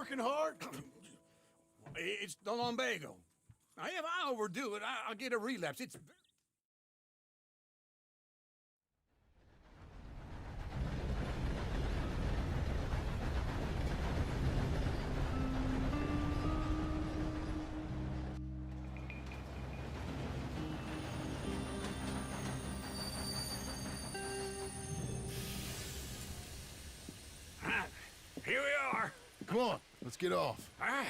working hard? It's the lumbago. Now, if I overdo it, I'll get a relapse. It's... Here we are. Come on, let's get off. All right.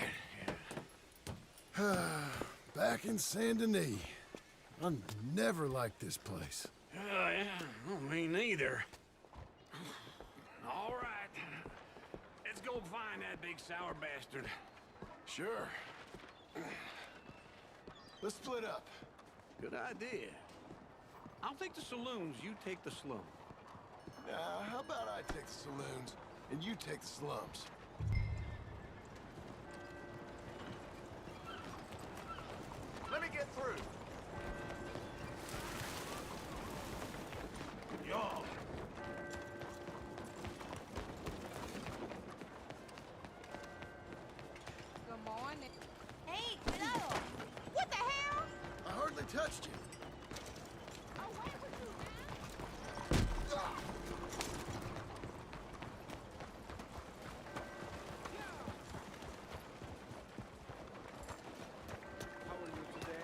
Back in Saint Denis. I never liked this place. Yeah, well, me neither. All right. Let's go find that big sour bastard. Sure. Let's split up. Good idea. I'll take the saloons, you take the slum. How about I take the saloons and you take the slums? Let me get through. Yo. Good morning. Hey, cuidado! What the hell? I hardly touched you. Away with you, man! How are you today?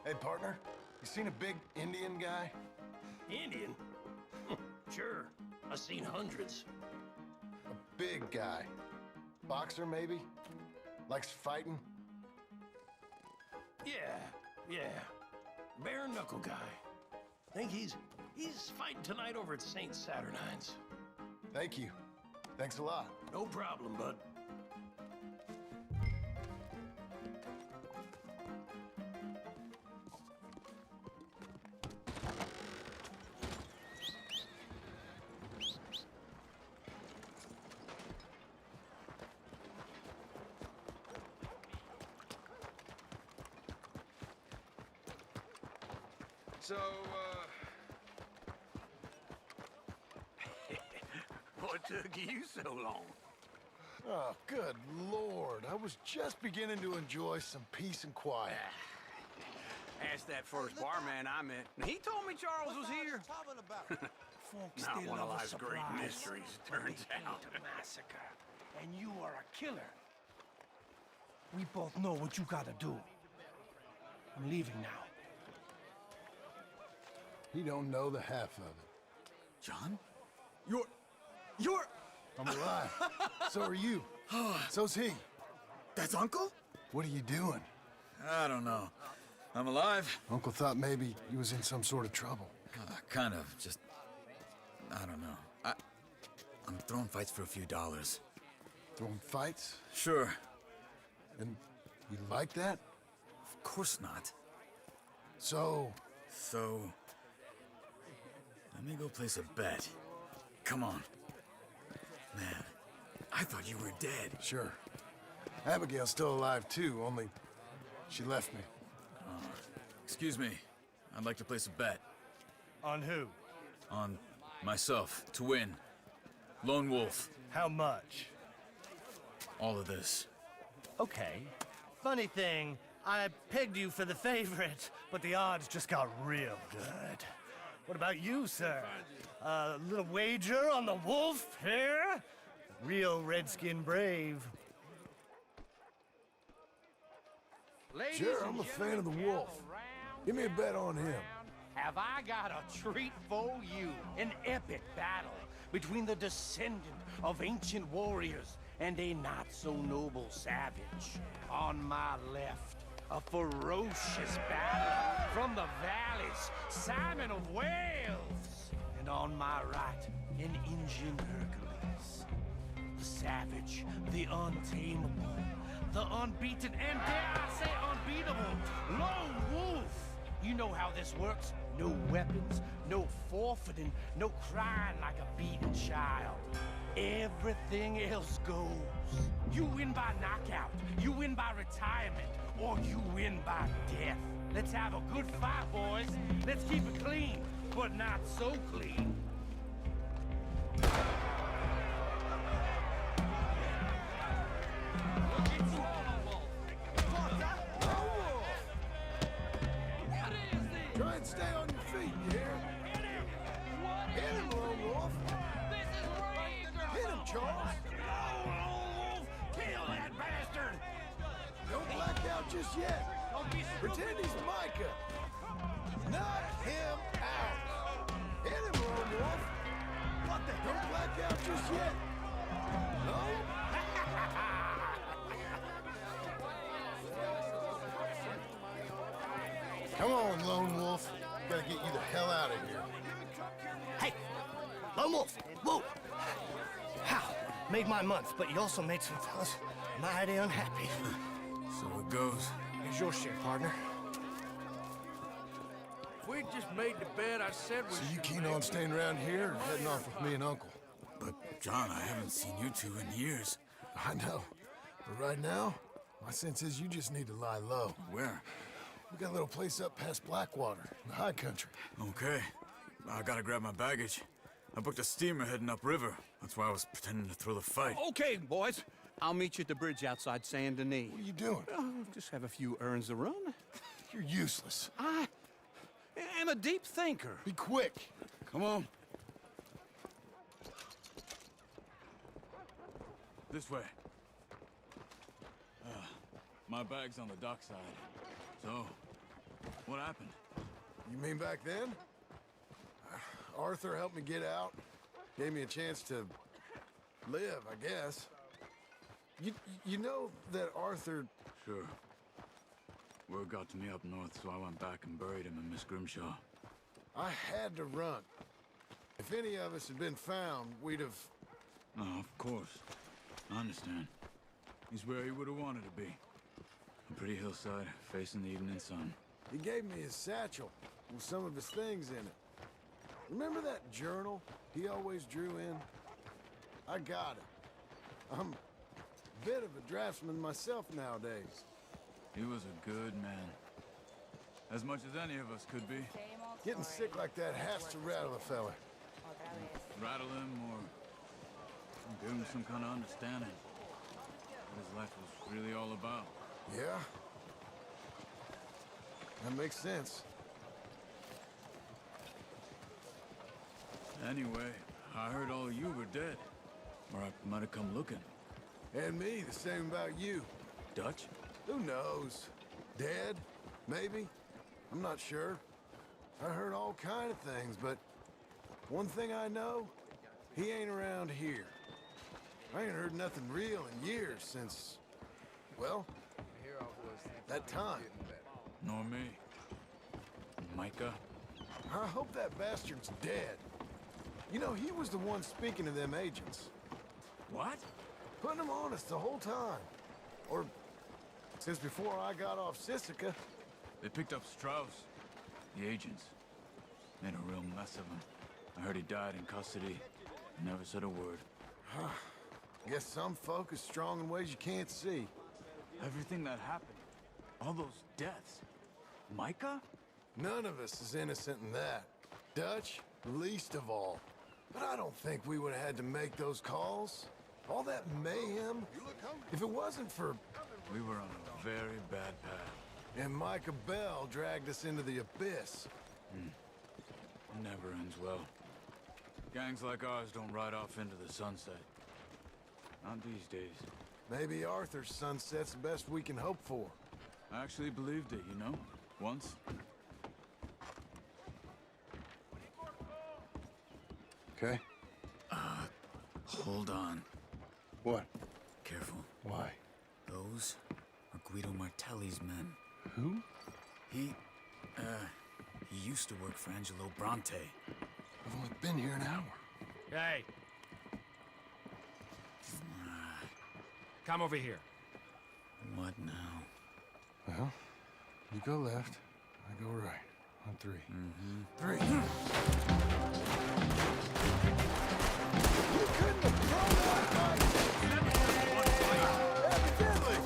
Hey, partner, you seen a big Indian guy? Indian? Sure. I've seen hundreds. A big guy. Boxer, maybe? Likes fighting? Yeah. Bare knuckle guy. Think he's fighting tonight over at St. Saturnine's. Thank you. Thanks a lot. No problem, bud. So, what took you so long? Oh, good Lord. I was just beginning to enjoy some peace and quiet. Asked that first barman I met. He told me Charles was here. Folks, Not they one of love a life's great surprise, mysteries, but turns they hate out. a massacre, and you are a killer. We both know what you gotta do. I'm leaving now. He don't know the half of it. John? You're... I'm alive. So are you. So's he. That's Uncle? What are you doing? I don't know. I'm alive. Uncle thought maybe you was in some sort of trouble. Kind of. Just... I don't know. I'm throwing fights for a few dollars. Throwing fights? Sure. And you like that? Of course not. So... So... Let me go place a bet. Come on. Man, I thought you were dead. Sure. Abigail's still alive too, only... she left me. Excuse me. I'd like to place a bet. On who? On myself, to win. Lone Wolf. How much? All of this. Okay. Funny thing, I pegged you for the favorite, but the odds just got real good. What about you, sir? A little wager on the wolf here? Real redskin brave. Sure, I'm a fan of the wolf. Give me a bet on him. Have I got a treat for you? An epic battle between the descendant of ancient warriors and a not-so-noble savage. On my left, a ferocious battler from the valleys, Simon of Wales. And on my right, an Indian Hercules. The savage, the untamable, the unbeaten, and dare I say unbeatable, Lone Wolf. You know how this works. No weapons, no forfeiting, no crying like a beaten child. Everything else goes. You win by knockout, you win by retirement, or you win by death. Let's have a good fight, boys. Let's keep it clean, but not so clean. Try and stay on your feet, you hear? Hit him, Lone Wolf. Hit him, Charles. Kill that bastard! Don't black out just yet. Pretend he's Micah. Knock him out. Hit him, Lone Wolf. What the? Don't black out just yet. No? Come on, Lone Wolf. Gotta get you the hell out of here. Hey, Lone Wolf, whoa! How? Made my month, but you also made some fellas mighty unhappy. So it goes. Here's your share, partner. If we just made the bed I said we So you keen on staying around here or heading off with me and Uncle? But, John, I haven't seen you two in years. I know. But right now, my sense is you just need to lie low. Where? We got a little place up past Blackwater, in the high country. Okay. I gotta grab my baggage. I booked a steamer heading upriver. That's why I was pretending to throw the fight. Okay, boys. I'll meet you at the bridge outside Saint Denis. What are you doing? Oh, just have a few errands to run. You're useless. I am a deep thinker. Be quick. Come on. This way. My bag's on the dockside. So, what happened? You mean back then? Arthur helped me get out. Gave me a chance to live, I guess. You know that Arthur... Sure. Word got to me up north, so I went back and buried him in Miss Grimshaw. I had to run. If any of us had been found, we'd have... No, of course. I understand. He's where he would have wanted to be. A pretty hillside, facing the evening sun. He gave me his satchel with some of his things in it. Remember that journal he always drew in? I got it. I'm a bit of a draftsman myself nowadays. He was a good man. As much as any of us could be. Getting sick like that has to rattle a fella. Rattle him or give him some kind of understanding. What his life was really all about. Yeah? That makes sense. Anyway, I heard all you were dead. Or I might have come looking. And me, the same about you. Dutch? Who knows? Dead? Maybe? I'm not sure. I heard all kind of things, but one thing I know, he ain't around here. I ain't heard nothing real in years since, well, that time. Nor me. Micah? I hope that bastard's dead. You know, he was the one speaking to them agents. What? Putting them on us the whole time. Or since before I got off Sisika. They picked up Strauss. The agents. Made a real mess of him. I heard he died in custody. Never said a word. Guess some folk is strong in ways you can't see. Everything that happened. All those deaths. Micah? None of us is innocent in that. Dutch, least of all. But I don't think we would have had to make those calls. All that mayhem. If it wasn't for... We were on a very bad path. And Micah Bell dragged us into the abyss. Never ends well. Gangs like ours don't ride off into the sunset. Not these days. Maybe Arthur's sunset's the best we can hope for. I actually believed it, you know? Once. Okay. Hold on. What? Careful. Why? Those are Guido Martelli's men. Who? He used to work for Angelo Bronte. I've only been here an hour. Hey, Come over here. What now? Well, you go left, I go right. On three. Three. You couldn't have thrown that right. Evidently.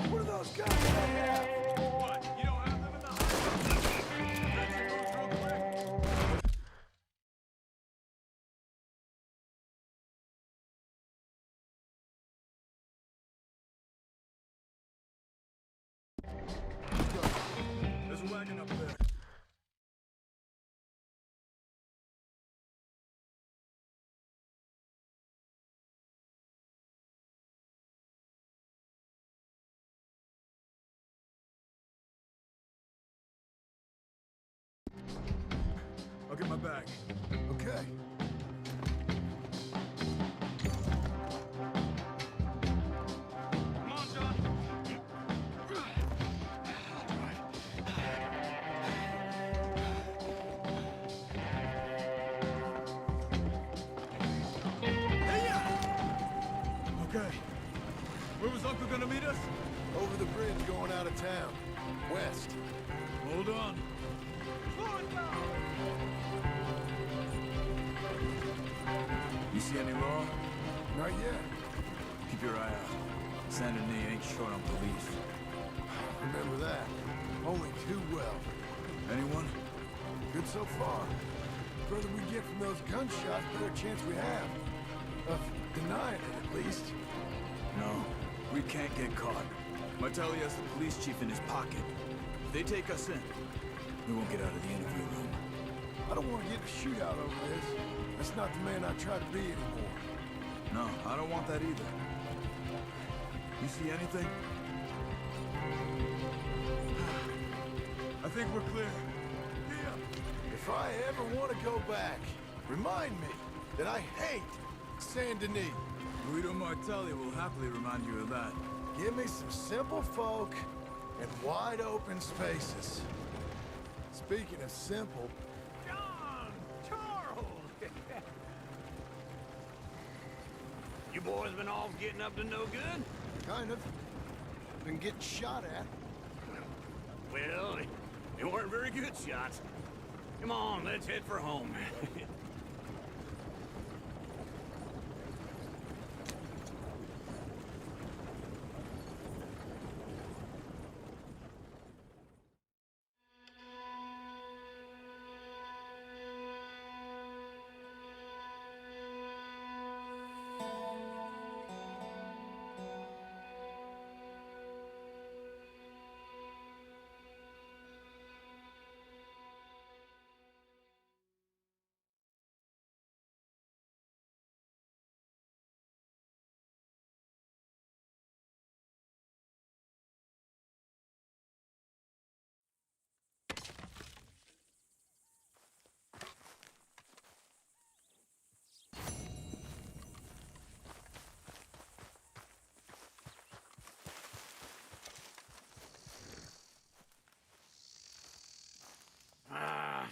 What are those guys I have? What? You don't have them in the house? There's a wagon up there. I'll get my bag. Okay. Come on, John. Okay. Where was Uncle gonna meet us? Over the bridge going out of town. West. Hold on. You see any law? Not yet. Keep your eye out. Saint Denis ain't short on police. Remember that. Only too well. Anyone? Good so far. The further we get from those gunshots, the better chance we have. Of denying it, at least. No, we can't get caught. Martelli has the police chief in his pocket. If they take us in, we won't get out of the interview room. I don't want to get in a shootout over this. That's not the man I try to be anymore. No, I don't want that either. You see anything? I think we're clear. If I ever want to go back, remind me that I hate Saint Denis. Guido Martelli will happily remind you of that. Give me some simple folk and wide open spaces. Speaking of simple, John! Charles! You boys been off getting up to no good? kind of. Been getting shot at. Well, they weren't very good shots. Come on, let's head for home.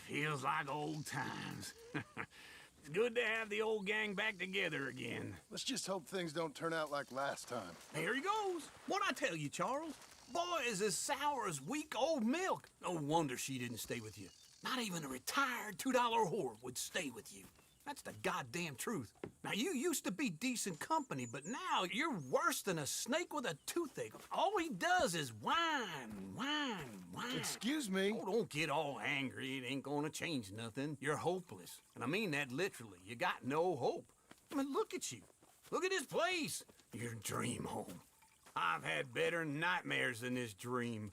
Feels like old times. It's good to have the old gang back together again. Let's just hope things don't turn out like last time. There he goes. What'd I tell you, Charles? Boy is as sour as weak old milk. No wonder she didn't stay with you. Not even a retired $2 whore would stay with you. That's the goddamn truth. Now, you used to be decent company, but now you're worse than a snake with a toothache. All he does is whine, whine, whine. Excuse me? Oh, don't get all angry. It ain't gonna change nothing. You're hopeless. And I mean that literally. You got no hope. I mean, look at you. Look at this place. Your dream home. I've had better nightmares than this dream.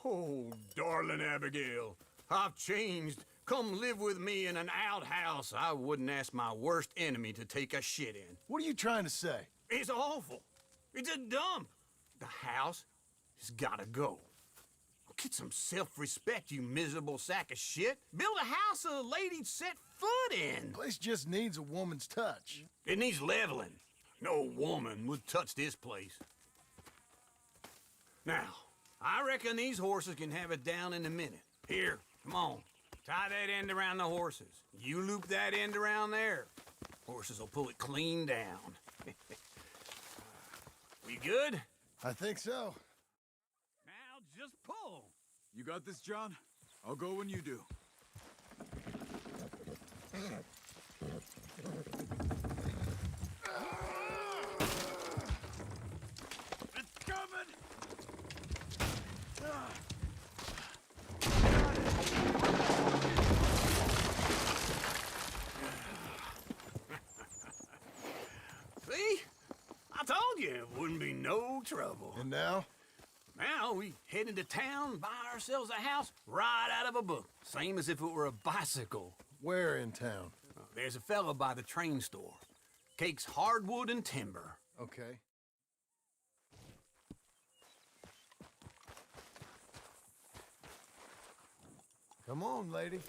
Oh, darling Abigail, I've changed. Come live with me in an outhouse I wouldn't ask my worst enemy to take a shit in. What are you trying to say? It's awful. It's a dump. The house has gotta go. Get some self-respect, you miserable sack of shit. Build a house a lady'd set foot in. Place just needs a woman's touch. It needs leveling. No woman would touch this place. Now, I reckon these horses can have it down in a minute. Here, come on. Tie that end around the horses. You loop that end around there. Horses will pull it clean down. We good? I think so. Now just pull. You got this, John? I'll go when you do. It's coming! See? I told you it wouldn't be no trouble. And now? Now we head into town, buy ourselves a house right out of a book. Same as if it were a bicycle. Where in town? There's a fella by the train store. Cakes hardwood and timber. Okay. Come on, lady.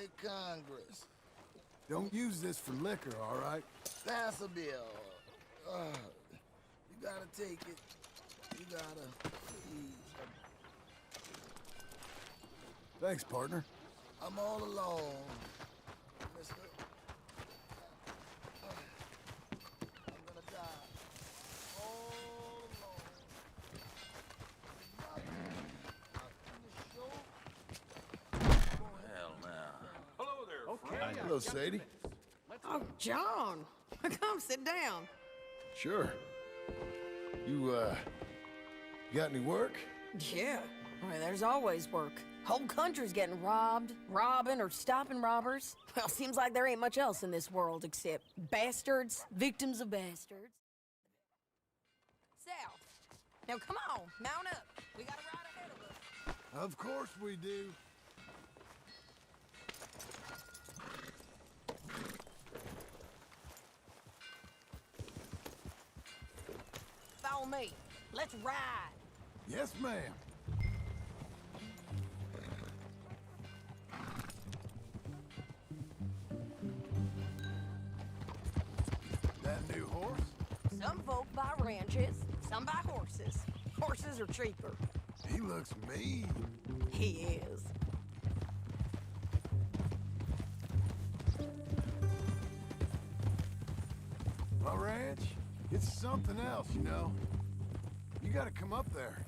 like Congress. Don't use this for liquor, all right? Pass a bill. You gotta take it. You gotta, please. Thanks, partner. I'm all alone, mister. I'm gonna die. All alone. Hell now. Hello, Sadie. Oh, John. Come sit down. Sure. You got any work? Yeah. Well, there's always work. Whole country's getting robbed, robbing, or stopping robbers. Well, seems like there ain't much else in this world except bastards, victims of bastards. South. Now, come on, mount up. We got a ride ahead of us. Of course we do. Follow me. Let's ride. Yes, ma'am. That new horse? Some folk buy ranches, some buy horses. Horses are cheaper. He looks mean. He is. My ranch, it's something else, you know. You gotta come up there.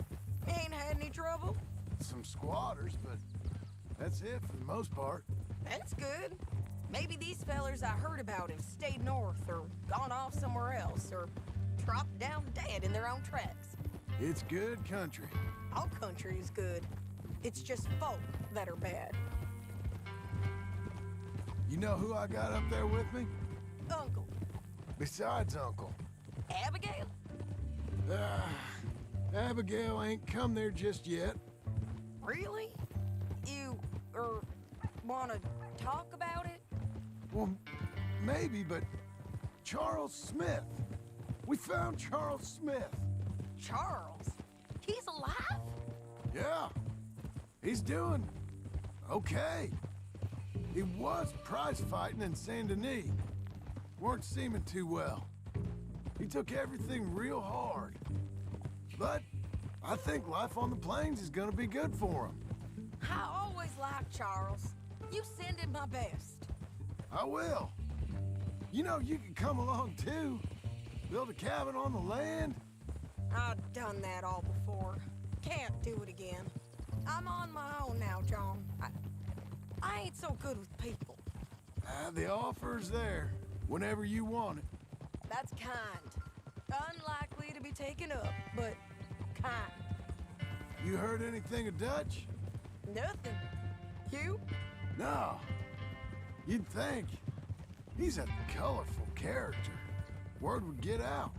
Ain't had any trouble? Some squatters, but that's it for the most part. That's good. Maybe these fellers I heard about have stayed north or gone off somewhere else or dropped down dead in their own tracks. It's good country. All country is good. It's just folk that are bad. You know who I got up there with me? Uncle. Besides Uncle. Abigail? Abigail ain't come there just yet. Really? You, wanna talk about it? Well, maybe, but Charles Smith. We found Charles Smith. Charles? He's alive? Yeah. He's doing okay. He was prize fighting in Saint Denis. Weren't seeming too well. He took everything real hard. But I think life on the plains is gonna be good for him. I always liked Charles. You send him my best. I will. You know, you can come along too. Build a cabin on the land. I've done that all before. Can't do it again. I'm on my own now, John. I ain't so good with people. The offer's there whenever you want it. That's kind. Unlikely to be taken up, but kind. You heard anything of Dutch? Nothing. You? No. You'd think. He's a colorful character. Word would get out.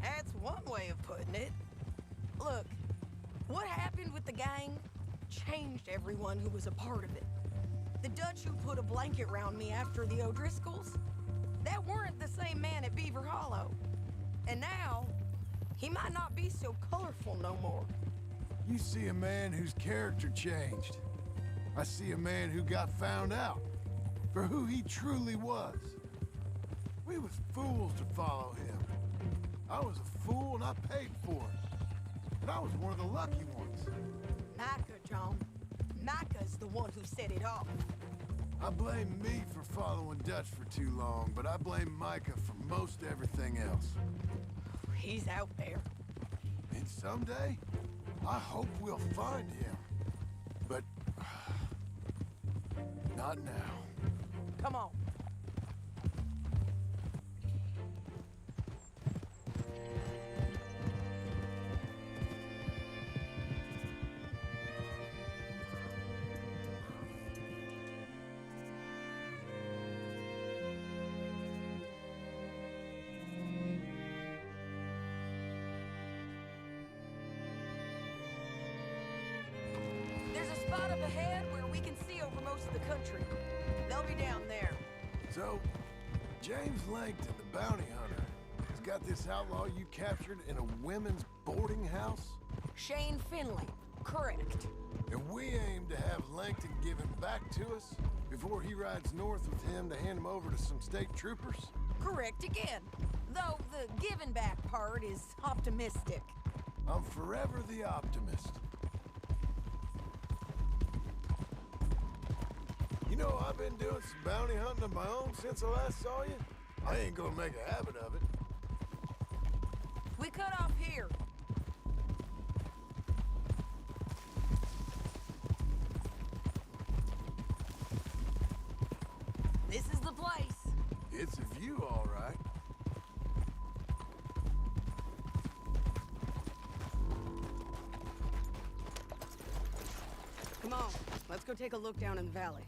That's one way of putting it. Look, what happened with the gang changed everyone who was a part of it. The Dutch who put a blanket round me after the O'Driscolls, that weren't the same man at Beaver Hollow. And now, he might not be so colorful no more. You see a man whose character changed. I see a man who got found out for who he truly was. We was fools to follow him. I was a fool and I paid for it. And I was one of the lucky ones. Micah, John. Micah's the one who set it off. I blame me for following Dutch for too long, but I blame Micah for most everything else. He's out there. And someday, I hope we'll find him. But not now. Come on. There's a spot up ahead where we can see over most of the country. They'll be down there. So, James Langton, the bounty hunter, has got this outlaw you captured in a women's boarding house? Shane Finley. Correct. And we aim to have Langton give him back to us if before he rides north with him to hand him over to some state troopers? Correct again. Though the giving back part is optimistic. I'm forever the optimist. You know, I've been doing some bounty hunting of my own since I last saw you. I ain't gonna make a habit of it. We cut off here. This is the place. It's a view, all right. Come on, let's go take a look down in the valley.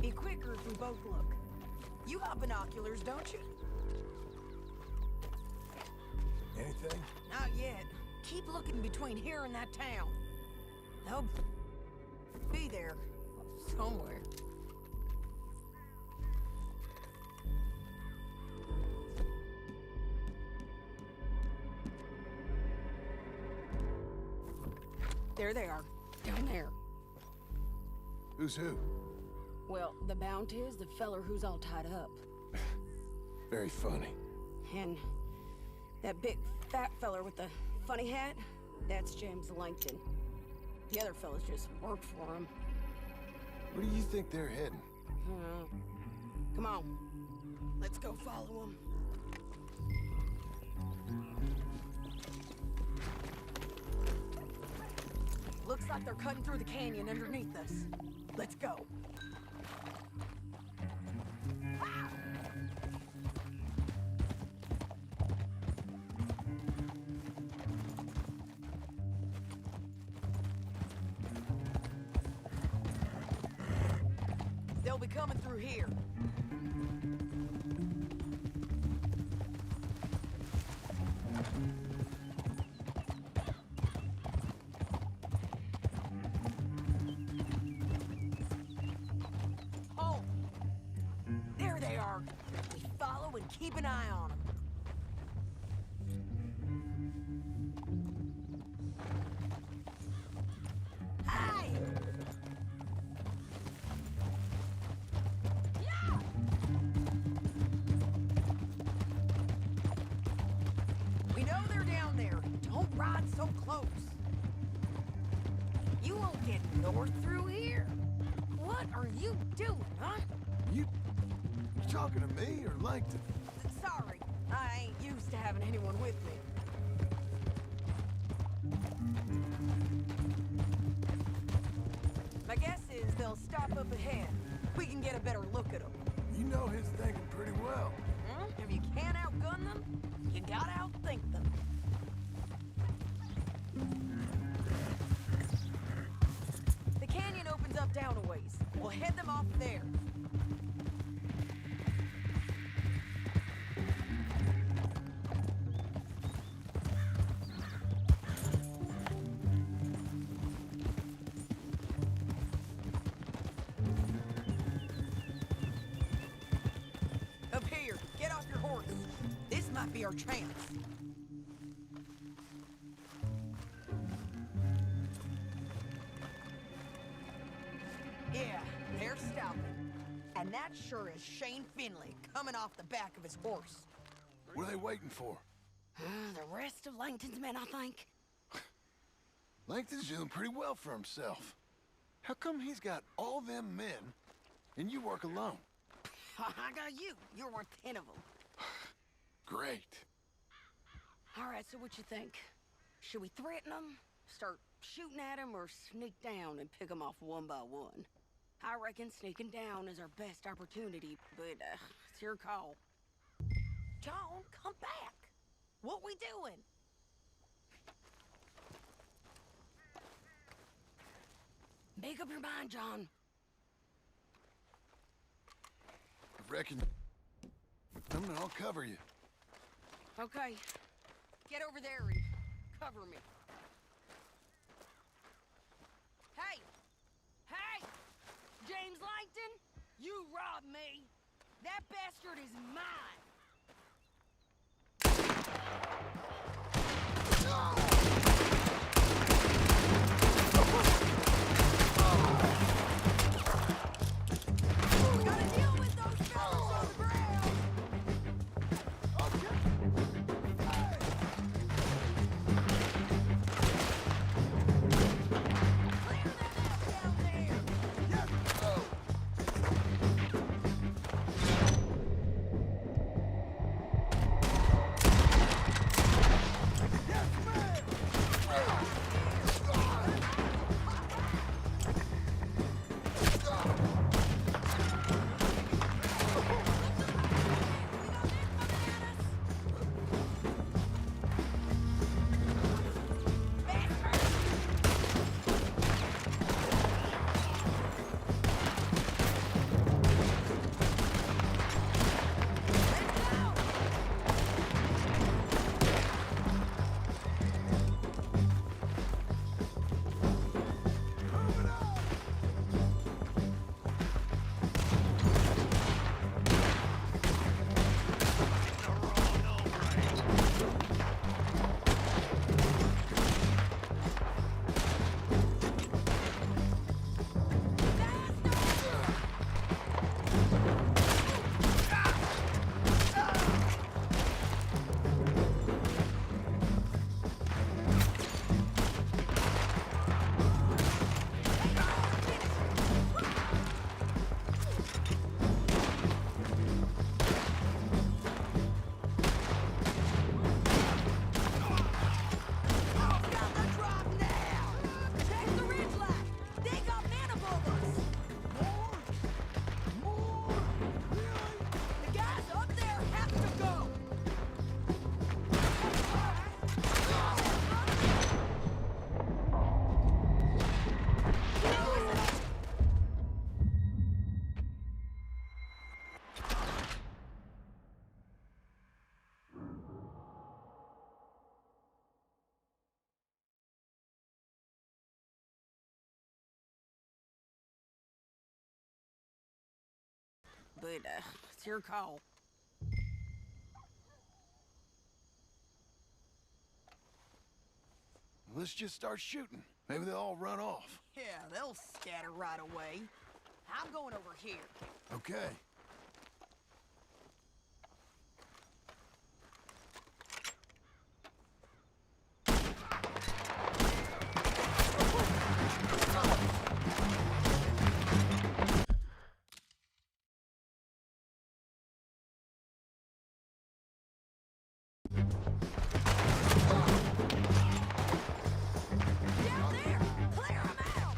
Be quicker if we both look. You got binoculars, don't you? Anything? Not yet. Keep looking between here and that town. They'll be there somewhere. There they are, down there. Who's who? Well, the Bounty is the feller who's all tied up. Very funny. And that big fat feller with the funny hat, that's James Langton. The other fellas just work for him. Where do you think they're heading? Come on, let's go follow them. Looks like they're cutting through the canyon underneath us. Let's go. They'll be coming through here. Oh, there they are. We follow and keep an eye on them. Hey! We know they're down there. Don't ride so close. You won't get north through here. What are you doing, huh? You talking to me or Langton? Sorry, I ain't used to having anyone with me. My guess is they'll stop up ahead. We can get a better look at them. You know his thinking pretty well. If you can't outgun them, you gotta outthink them. The canyon opens up down a ways. We'll head them off there. Up here, get off your horse. This might be our chance. Yeah, they're stopping. And that sure is Shane Finley coming off the back of his horse. What are they waiting for? The rest of Langton's men, I think. Langton's doing pretty well for himself. How come he's got all them men and you work alone? I got you. You're worth 10 of them. Great. All right, so what you think? Should we threaten them, start shooting at them, or sneak down and pick them off one by one? I reckon sneaking down is our best opportunity, but it's your call. John, come back. What we doing? Make up your mind, John. reckon... I'll cover you. Okay. Get over there and cover me. Hey! Hey! James Langton, you robbed me. That bastard is mine. Gotta deal with those fellas on the ground. Clear them out down there. But, it's your call. Let's just start shooting. Maybe they'll all run off. Yeah, they'll scatter right away. I'm going over here. Okay. Down there! Clear 'em out!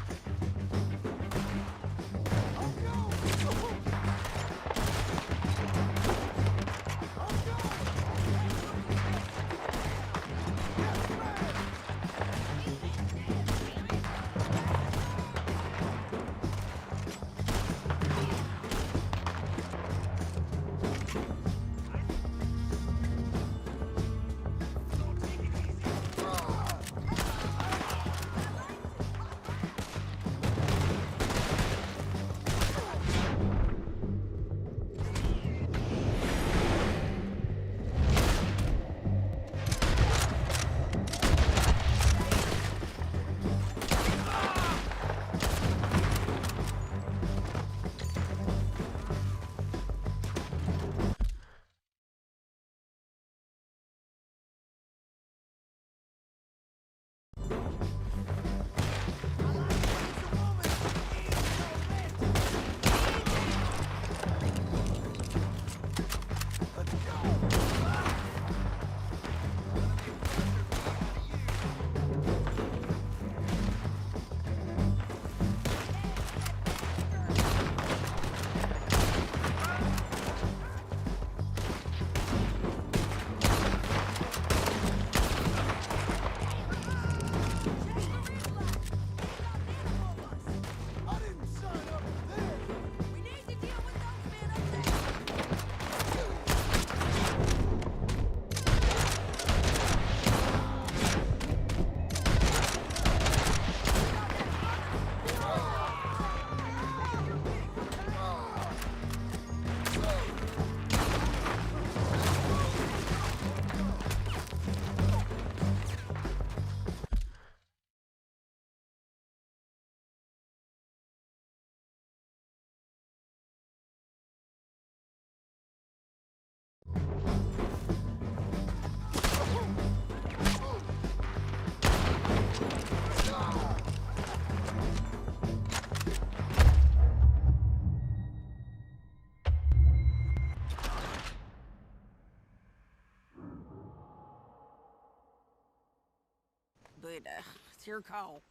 It's your call.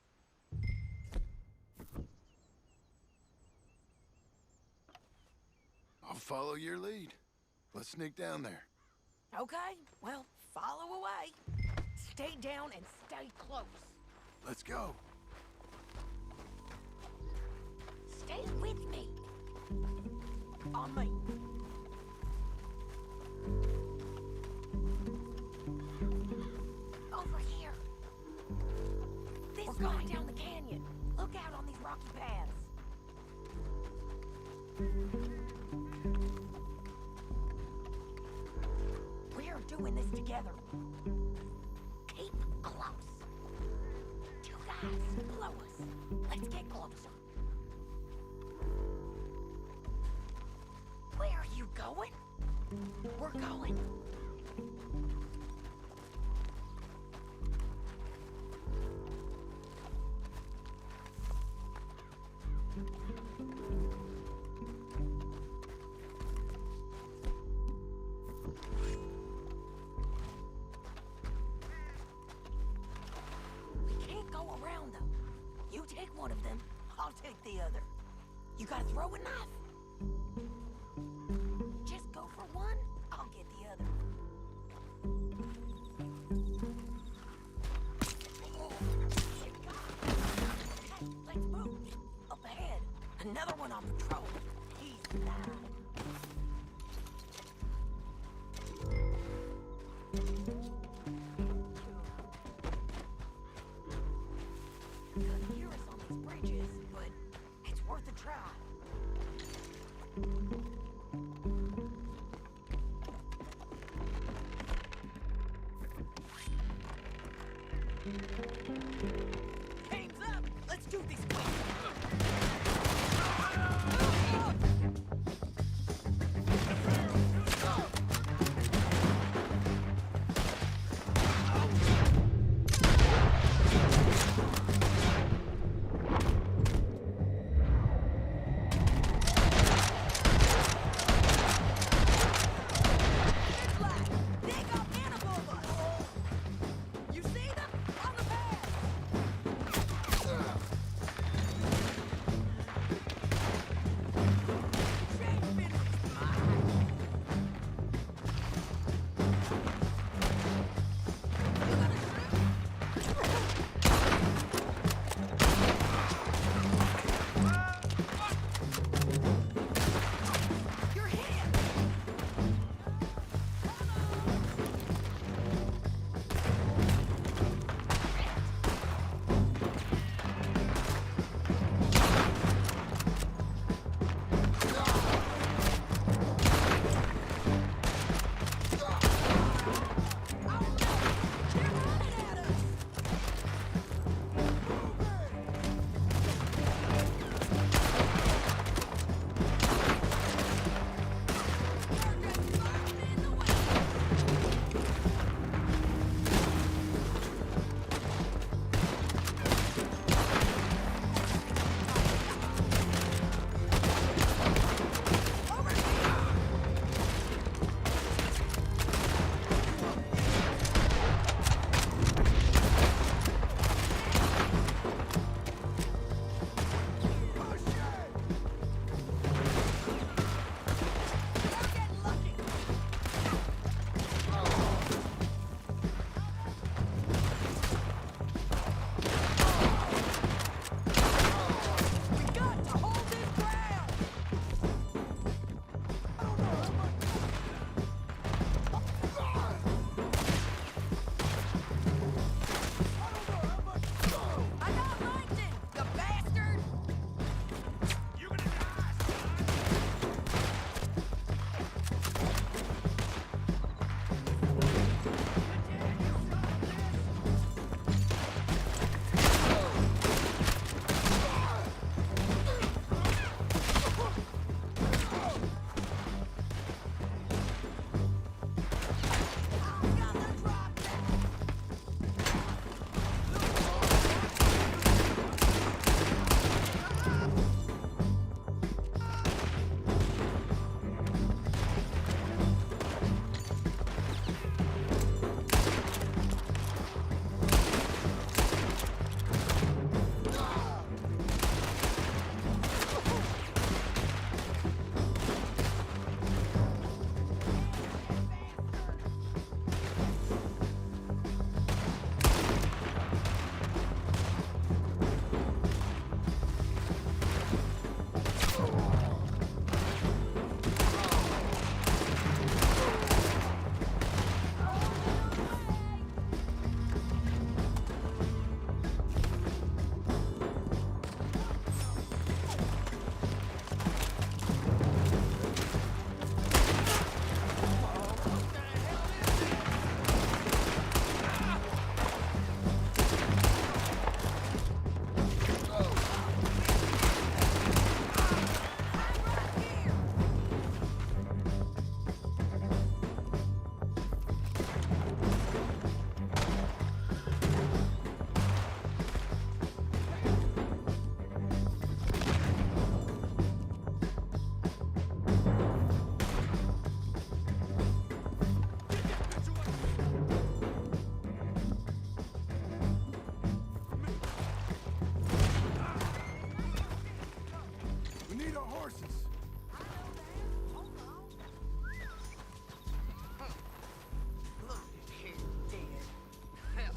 I'll follow your lead. Let's sneak down there. Okay, well, follow away. Stay down and stay close. Let's go. Stay with me. On me. Over here. We're going down the canyon. Look out on these rocky paths. We're doing this together. Keep close. Two guys below us. Let's get closer. Where are you going? We're going. We can't go around them. You take one of them, I'll take the other. You gotta throw a knife. Just go for one, I'll get the other. Okay, let's move. Up ahead, another one on patrol. He's mine. Couldn't hear us on these bridges, but it's worth a try. Game's up! Let's do this quick! They got men above us! You see them? On the path! need our horses. Look here, dead. Hell,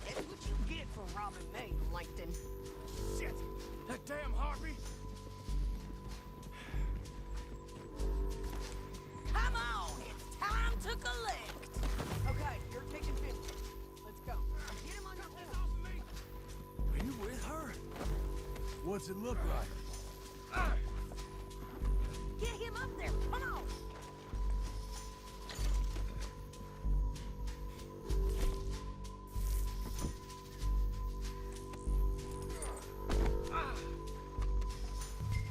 that's what you get for robbing me, Langton. Shit! That damn Harvey! Come on, it's time to collect. Okay, you're taking 50. Let's go. Get him on your horse. Are you with her? What's it look like? Get him up there. Come on.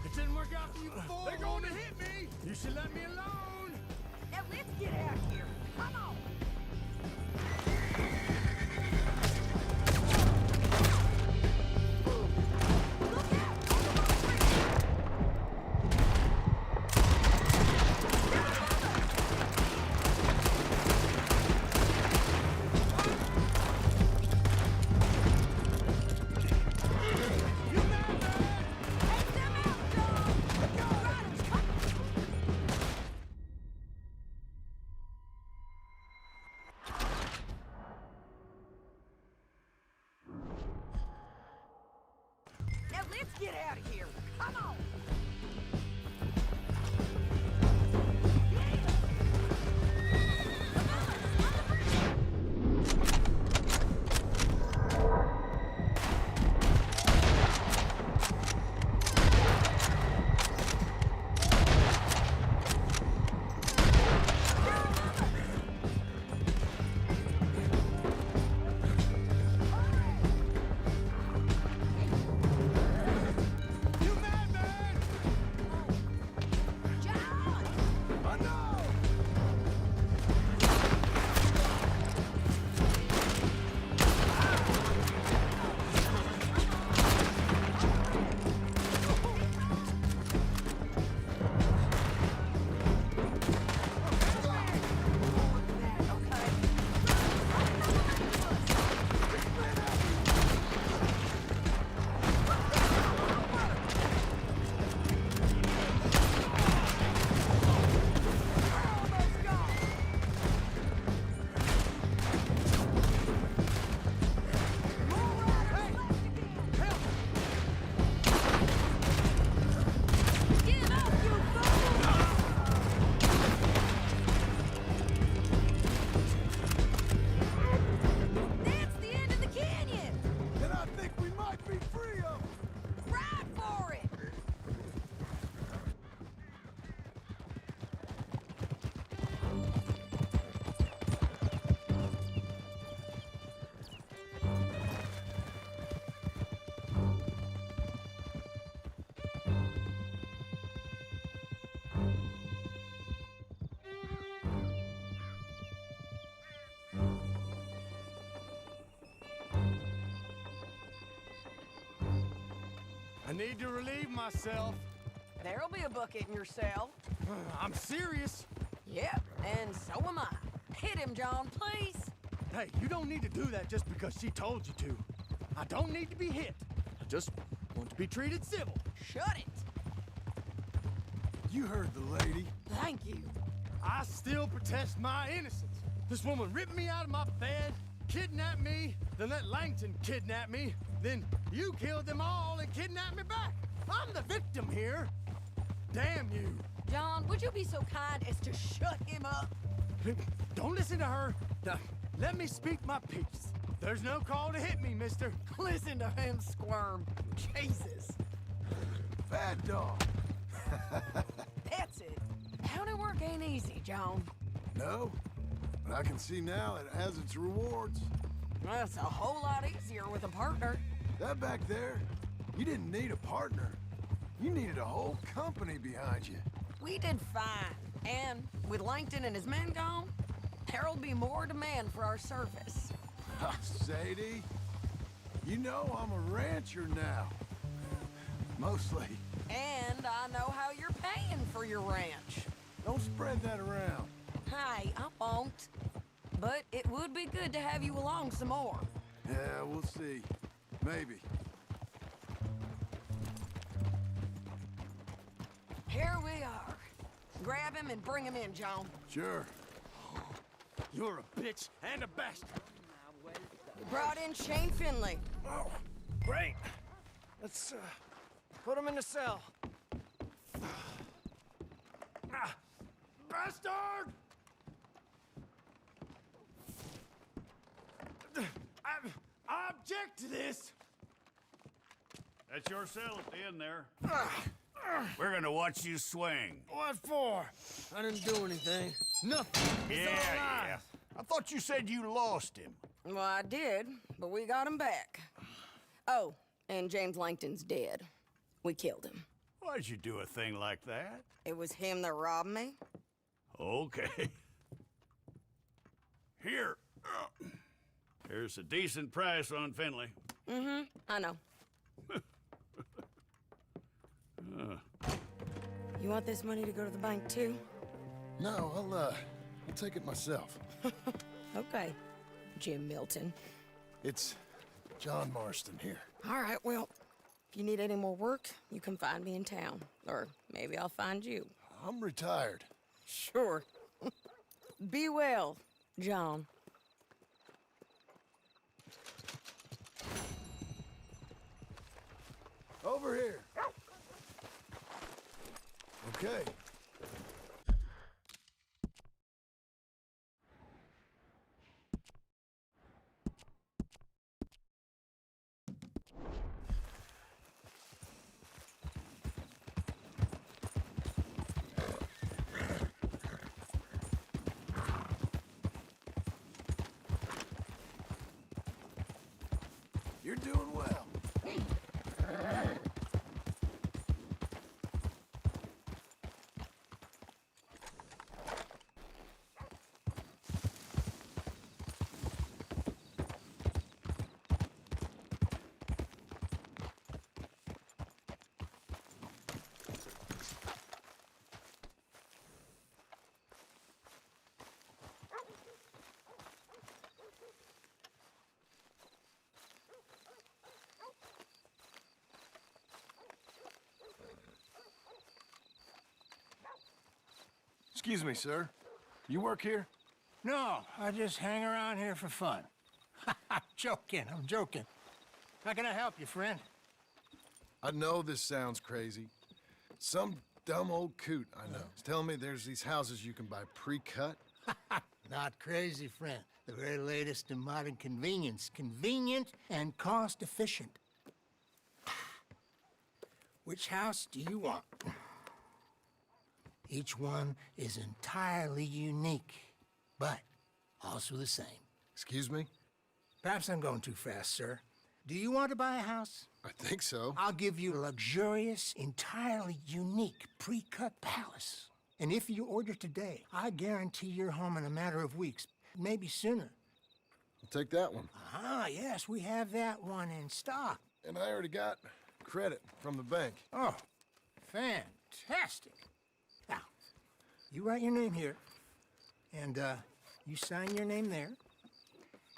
It didn't work out for you before. They're going to hit me. You should let me alone. Now let's get out of here. Come on. Look out! On the road. Take them out, John! Riders, come Now let's get out of here. Come on. Yeah. Come on, on the bridge. You madman! John! I know! Get up, you fool! That's the end of the canyon! And I think we might be free of them. Ride for it! I need to relieve myself. There'll be a bucket in your cell. I'm serious. Yep, and so am I. Hit him, John, please. Hey, you don't need to do that just because she told you to. I don't need to be hit. I just want to be treated civil. Shut it. You heard the lady. Thank you. I still protest my innocence. This woman ripped me out of my bed, kidnapped me, then let Langton kidnap me, then you killed them all and kidnapped me back. I'm the victim here. Damn you. John, would you be so kind as to shut him up? Don't listen to her. Now, let me speak my piece. There's no call to hit me, mister. Listen to him squirm. Jesus. Bad dog. That's it. County work ain't easy, John. No, but I can see now it has its rewards. That's a whole lot easier with a partner. That back there, you didn't need a partner. You needed a whole company behind you. We did fine. And with Langton and his men gone, there'll be more demand for our service. Sadie, you know I'm a rancher now. Mostly. And I know how you're paying for your ranch. Don't spread that around. Hey, I won't. But it would be good to have you along some more. Yeah, we'll see. Maybe. Grab him and bring him in, John. Sure. You're a bitch and a bastard. We brought in Shane Finley. Oh, great. Let's, put him in the cell. Bastard! I object to this. That's your cell at the end there. We're gonna watch you swing. What for? I didn't do anything. Nothing. It's all lies. I thought you said you lost him. Well, I did, but we got him back. Oh, and James Langton's dead. We killed him. Why'd you do a thing like that? It was him that robbed me. Okay. Here. Here's a decent price on Finley. Mm-hmm, I know. You want this money to go to the bank, too? No, I'll take it myself. Okay, Jim Milton. It's John Marston here. All right, well, if you need any more work, you can find me in town. Or maybe I'll find you. I'm retired. Sure. Be well, John. Over here. Okay. You're doing well. Excuse me, sir. You work here? No, I just hang around here for fun. I'm joking. How can I help you, friend? I know this sounds crazy. Some dumb old coot I know is telling me there's these houses you can buy pre-cut. Not crazy, friend. The very latest in modern convenience. Convenient and cost-efficient. Which house do you want? Each one is entirely unique, but also the same. Excuse me? Perhaps I'm going too fast, sir. Do you want to buy a house? I think so. I'll give you a luxurious, entirely unique pre-cut palace. And if you order today, I guarantee you're home in a matter of weeks, maybe sooner. I'll take that one. Ah, yes, we have that one in stock. And I already got credit from the bank. Oh, fantastic. Now, you write your name here, and you sign your name there,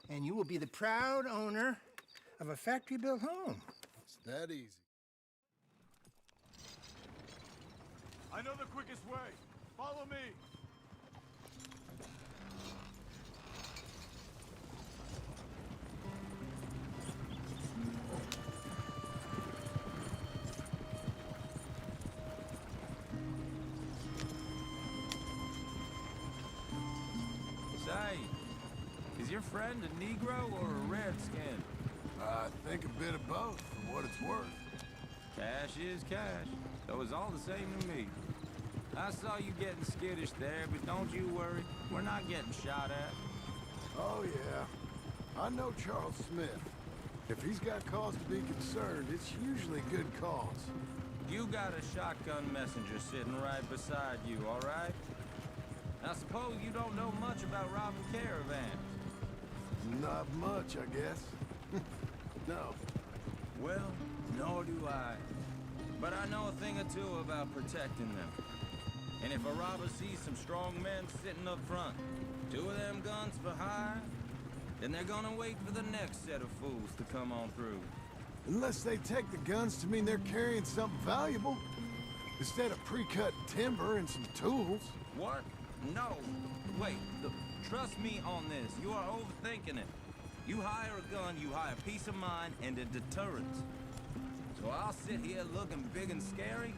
and you will be the proud owner of a factory-built home. It's that easy. I know the quickest way. Follow me. Say, is your friend a Negro or a Redskin? I think a bit of both, for what it's worth. Cash is cash, so it's all the same to me. I saw you getting skittish there, but don't you worry. We're not getting shot at. Oh, yeah. I know Charles Smith. If he's got cause to be concerned, it's usually good cause. You got a shotgun messenger sitting right beside you, all right? I suppose you don't know much about robbing caravans. Not much, I guess. No. Well, nor do I. But I know a thing or two about protecting them. And if a robber sees some strong men sitting up front, 2 of them guns for hire, then they're gonna wait for the next set of fools to come on through. Unless they take the guns to mean they're carrying something valuable. Instead of pre-cut timber and some tools. What? No. Wait, trust me on this. You are overthinking it. You hire a gun, you hire peace of mind and a deterrence. So I'll sit here looking big and scary,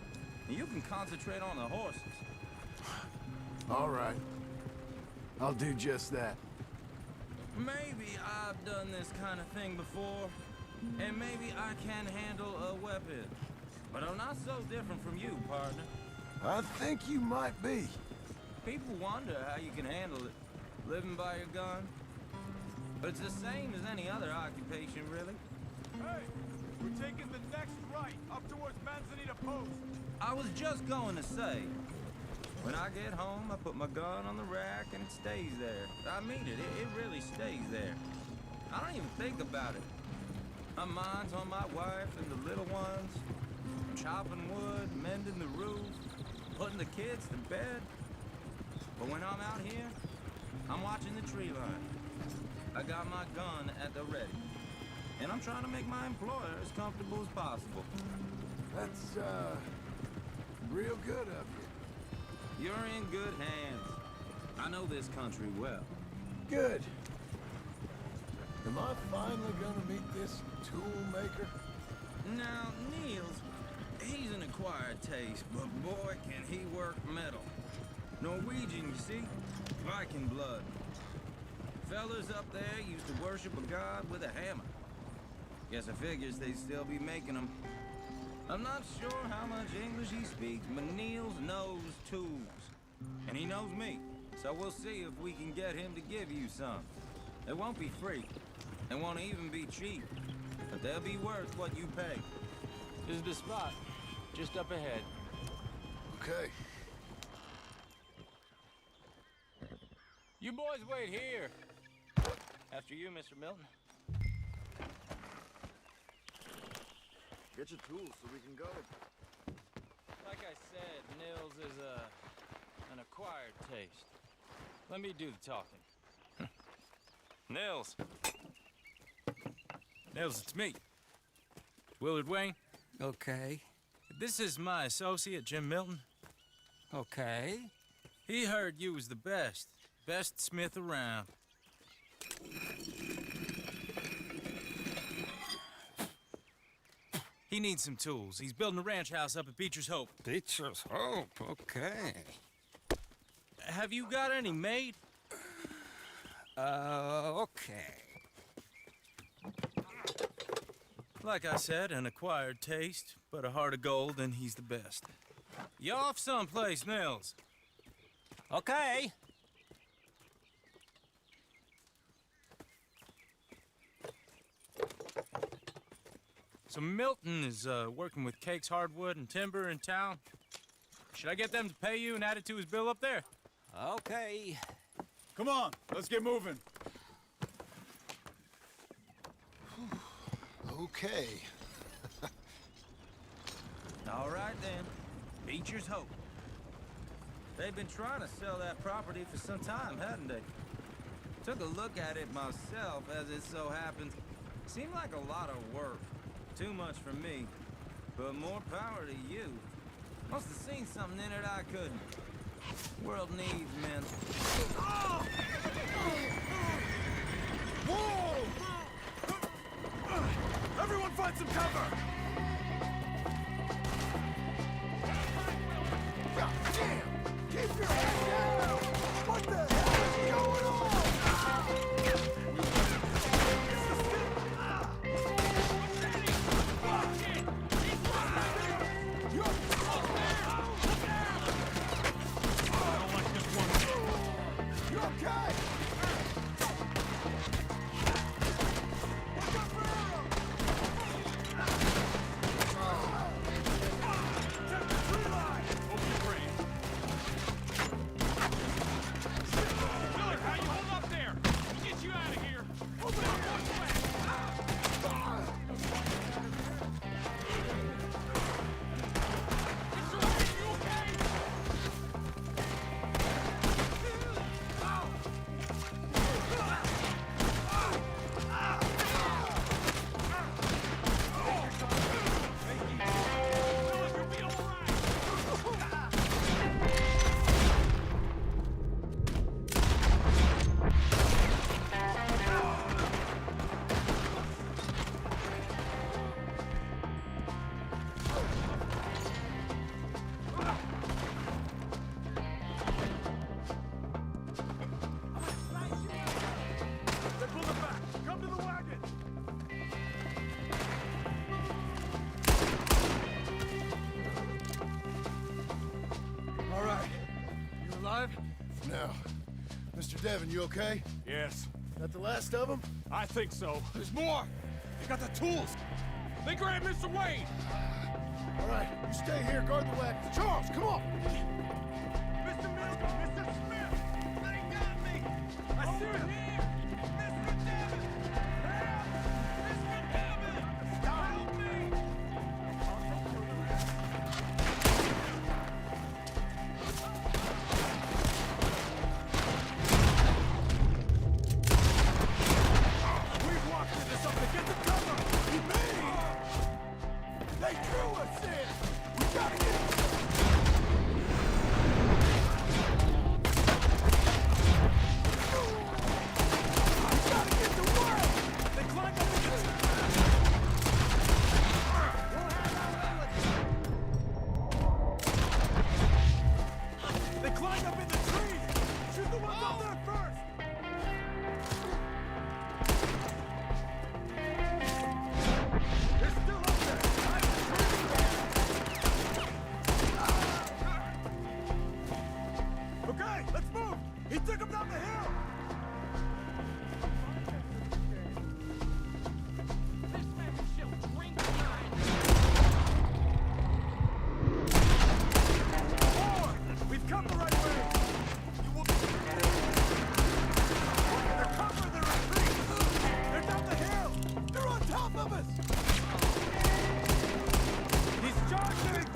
and you can concentrate on the horses. All right. I'll do just that. Maybe I've done this kind of thing before, and maybe I can handle a weapon. But I'm not so different from you, partner. I think you might be. People wonder how you can handle it, living by your gun. But it's the same as any other occupation, really. Hey, we're taking the next right, up towards Manzanita Post. I was just going to say, when I get home, I put my gun on the rack and it stays there. I mean it, it really stays there. I don't even think about it. My mind's on my wife and the little ones. I'm chopping wood, mending the roof, putting the kids to bed. But when I'm out here, I'm watching the tree line. I got my gun at the ready. And I'm trying to make my employer as comfortable as possible. That's, real good of you. You're in good hands. I know this country well. Good. Am I finally gonna meet this tool maker? Now, Niels, he's an acquired taste, but boy, can he work metal. Norwegian, you see? Viking blood. Fellas up there used to worship a god with a hammer. Guess I figures they'd still be making them. I'm not sure how much English he speaks, but Niels knows tools. And he knows me, so we'll see if we can get him to give you some. It won't be free. It won't even be cheap. But they'll be worth what you pay. This is the spot, just up ahead. Okay. You boys wait here. After you, Mr. Milton. Get your tools so we can go. Like I said, Nils is an acquired taste. Let me do the talking. Nils. Nils, it's me. Willard Wayne. Okay. This is my associate, Jim Milton. Okay. He heard you was the best. Best smith around. He needs some tools. He's building a ranch house up at Beecher's Hope. Beecher's Hope, okay. Have you got any made? Okay. Like I said, an acquired taste, but a heart of gold, and he's the best. You off someplace, Nils? Okay. So Milton is working with Cakes Hardwood and Timber in town. Should I get them to pay you and add it to his bill up there? Okay. Come on, let's get moving. Okay. All right, then. Beecher's Hope. They've been trying to sell that property for some time, hadn't they? Took a look at it myself, as it so happens. Seemed like a lot of work. Too much for me. But more power to you. Must have seen something in it I couldn't. World needs men. Whoa! Everyone find some cover! God damn! Keep your head down! What the hell is going on? You okay? Look up for arrows! now. Mr. Devon, you okay? Yes, That the last of them? I think so. There's more! They got the tools! They grabbed Mr. Wayne! All right, you stay here, guard the wagons. Charles, come on! Mr. Milton! Mr. Smith! They got me! I see him! Mr. Devon! Help! Mr. Devon! Help me! We've walked into something! Get the cover! They drew us in! We gotta get to work! They climbed up in the They climbed up in the trees! Shoot the ones up there first! They're still up there! Okay, let's move! He took them down the hill! This man shall drink tonight! Forward! We've come the right way! You will... They're covering their retreat! They're down the hill! They're on top of us! He's charging!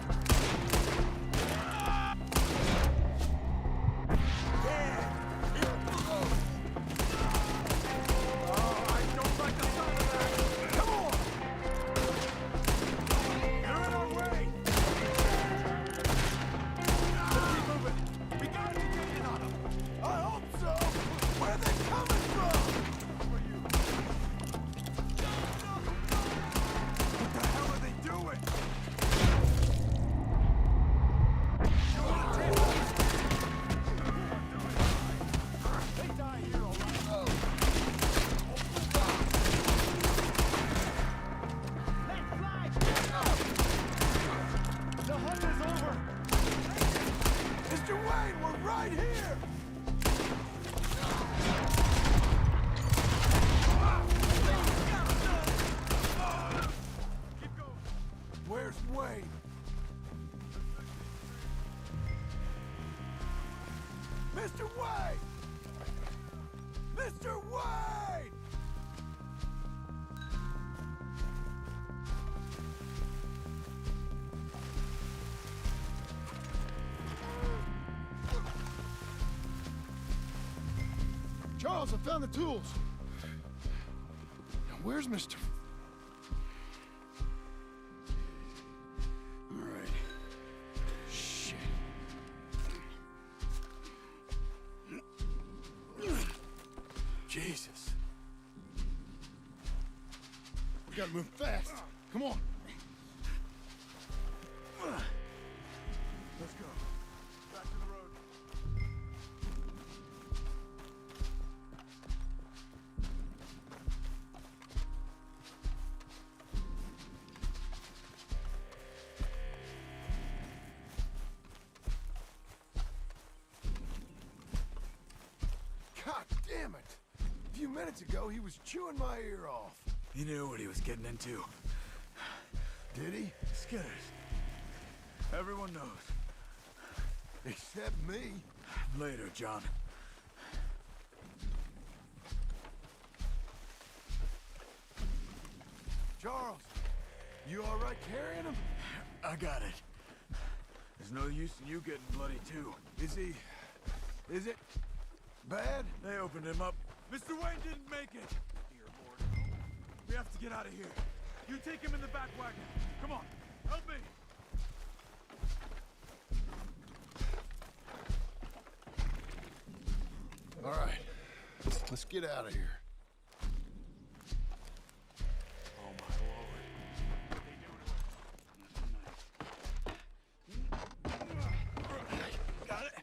Mr. Wayne, we're right here! Where's Wayne? Mr. Wayne! Mr. Wayne! Charles, I found the tools. Now, where's Mr. All right. Shit. Jesus. We gotta move fast. Come on. Let's go. Back to the road. God damn it! A few minutes ago, he was chewing my ear off. He knew what he was getting into. Did he? Skitters. Everyone knows. Except me. Later, John. Charles, you all right carrying him? I got it. There's no use in you getting bloody too. Is it bad? They opened him up. Mr. Wayne didn't make it! Dear Lord, no. We have to get out of here. You take him in the back wagon. Come on, help me! All right, let's get out of here. Oh, my Lord. Got it.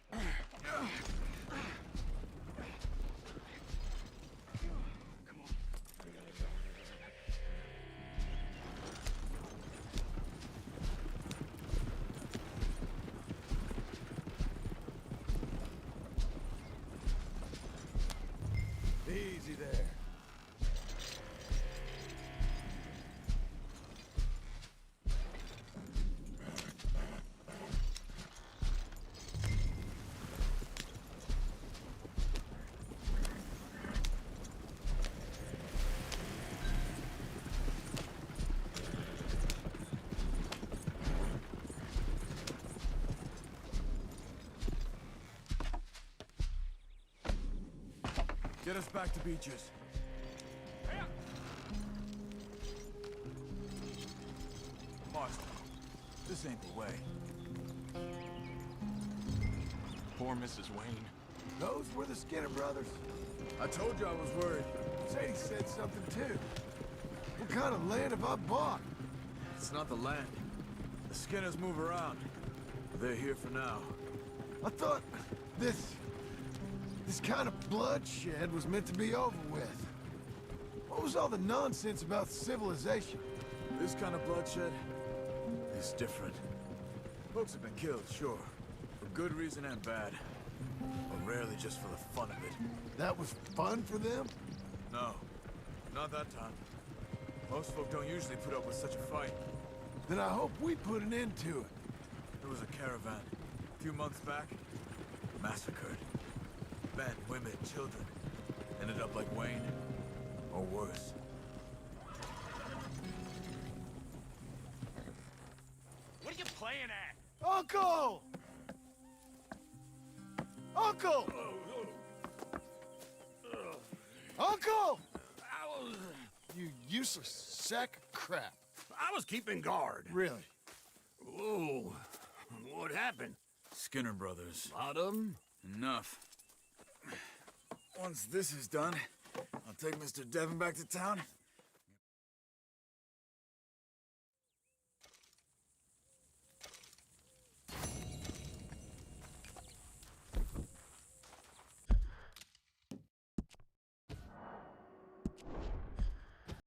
Get us back to Beaches. Marston, this ain't the way. Poor Mrs. Wayne. Those were the Skinner brothers. I told you I was worried. Sadie said something too. What kind of land have I bought? It's not the land. The Skinners move around. They're here for now. I thought this kind of bloodshed was meant to be over with. What was all the nonsense about civilization? This kind of bloodshed is different. Folks have been killed, sure. For good reason and bad. But rarely just for the fun of it. That was fun for them? No, not that time. Most folk don't usually put up with such a fight. Then I hope we put an end to it. There was a caravan, a few months back, massacred. Men, women, children. Ended up like Wayne, or worse. What are you playing at? Uncle! Uncle! Uncle! You useless sack of crap. I was keeping guard. Really? Whoa. What happened? Skinner brothers. Lot of them? Enough. Once this is done, I'll take Mr. Devon back to town.